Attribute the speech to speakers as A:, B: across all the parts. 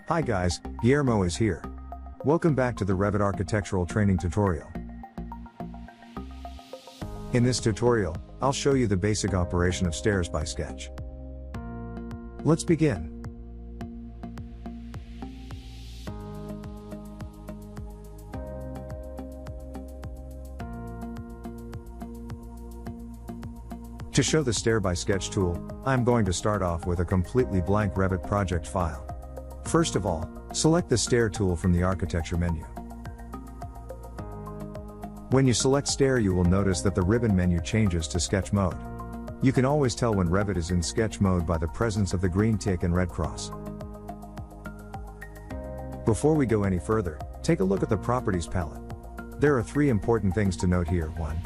A: Hi guys, Guillermo is here. Welcome back to the Revit architectural training tutorial. In this tutorial, I'll show you the basic operation of stairs by sketch. Let's begin. To show the Stair by Sketch tool, I'm going to start off with a completely blank Revit project file. First of all, select the Stair tool from the Architecture menu. When you select Stair, you will notice that the ribbon menu changes to Sketch mode. You can always tell when Revit is in Sketch mode by the presence of the green tick and red cross. Before we go any further, take a look at the Properties palette. There are three important things to note here. 1.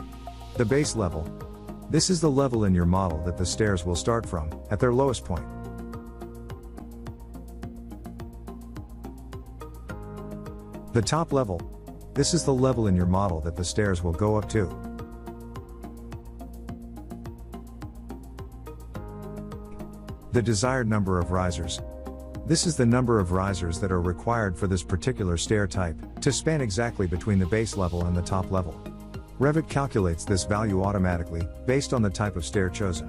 A: The base level. This is the level in your model that the stairs will start from, at their lowest point. The top level. This is the level in your model that the stairs will go up to. The desired number of risers. This is the number of risers that are required for this particular stair type, to span exactly between the base level and the top level. Revit calculates this value automatically, based on the type of stair chosen.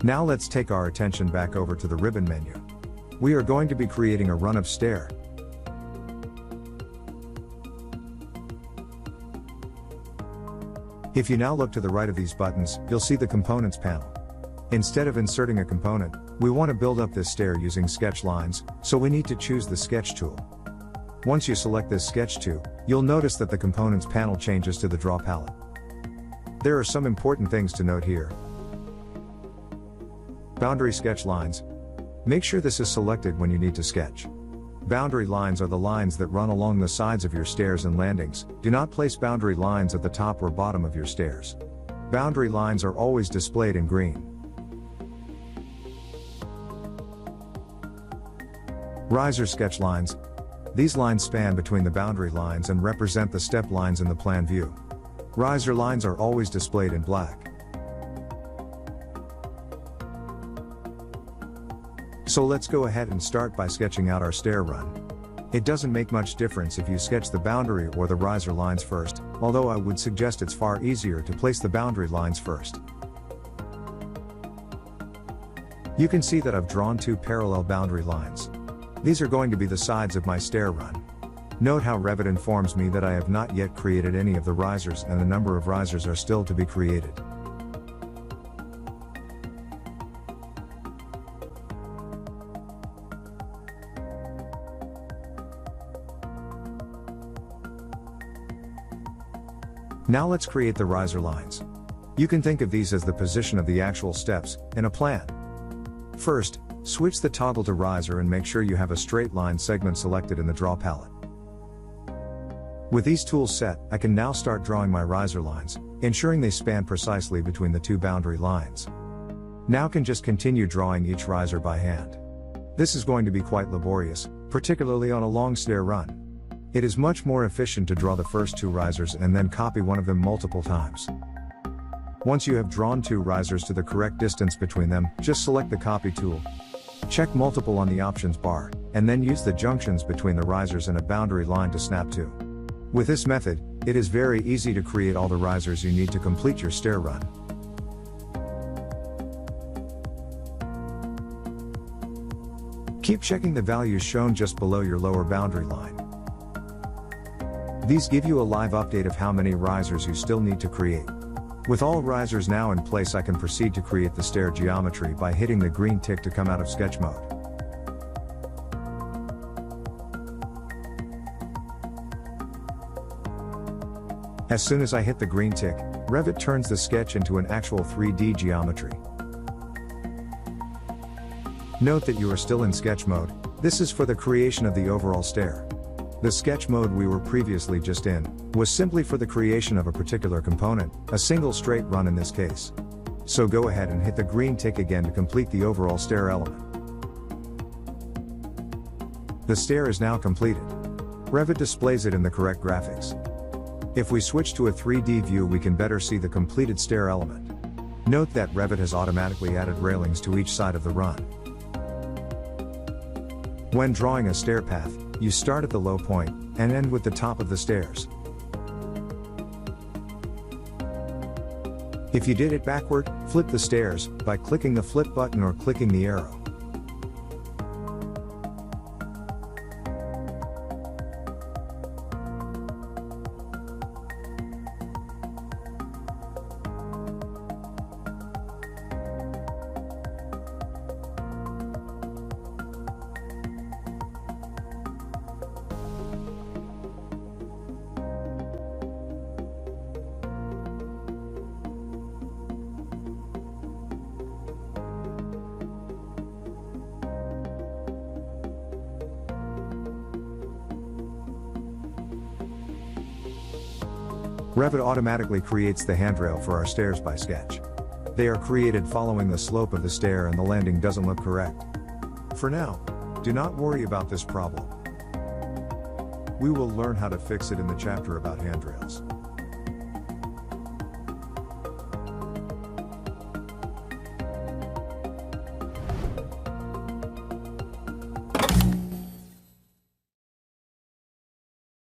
A: Now let's take our attention back over to the ribbon menu. We are going to be creating a run of stair. If you now look to the right of these buttons, you'll see the Components panel. Instead of inserting a component, we want to build up this stair using sketch lines, so we need to choose the Sketch tool. Once you select this Sketch tool, you'll notice that the Components panel changes to the Draw palette. There are some important things to note here. Boundary sketch lines. Make sure this is selected when you need to sketch. Boundary lines are the lines that run along the sides of your stairs and landings. Do not place boundary lines at the top or bottom of your stairs. Boundary lines are always displayed in green. Riser sketch lines. These lines span between the boundary lines and represent the step lines in the plan view. Riser lines are always displayed in black. So let's go ahead and start by sketching out our stair run. It doesn't make much difference if you sketch the boundary or the riser lines first, although I would suggest it's far easier to place the boundary lines first. You can see that I've drawn two parallel boundary lines. These are going to be the sides of my stair run. Note how Revit informs me that I have not yet created any of the risers and the number of risers are still to be created. Now let's create the riser lines. You can think of these as the position of the actual steps in a plan. First, switch the toggle to riser and make sure you have a straight line segment selected in the Draw palette. With these tools set, I can now start drawing my riser lines, ensuring they span precisely between the two boundary lines. Now can just continue drawing each riser by hand. This is going to be quite laborious, particularly on a long stair run. It is much more efficient to draw the first two risers and then copy one of them multiple times. Once you have drawn two risers to the correct distance between them, just select the Copy tool. Check Multiple on the Options bar, and then use the junctions between the risers and a boundary line to snap to. With this method, it is very easy to create all the risers you need to complete your stair run. Keep checking the values shown just below your lower boundary line. These give you a live update of how many risers you still need to create. With all risers now in place, I can proceed to create the stair geometry by hitting the green tick to come out of sketch mode. As soon as I hit the green tick, Revit turns the sketch into an actual 3D geometry. Note that you are still in sketch mode. This is for the creation of the overall stair. The sketch mode we were previously just in, was simply for the creation of a particular component, a single straight run in this case. So go ahead and hit the green tick again to complete the overall stair element. The stair is now completed. Revit displays it in the correct graphics. If we switch to a 3D view, we can better see the completed stair element. Note that Revit has automatically added railings to each side of the run. When drawing a stair path, you start at the low point and end with the top of the stairs. If you did it backward, flip the stairs by clicking the flip button or clicking the arrow. Revit automatically creates the handrail for our stairs by sketch. They are created following the slope of the stair and the landing doesn't look correct. For now, do not worry about this problem. We will learn how to fix it in the chapter about handrails.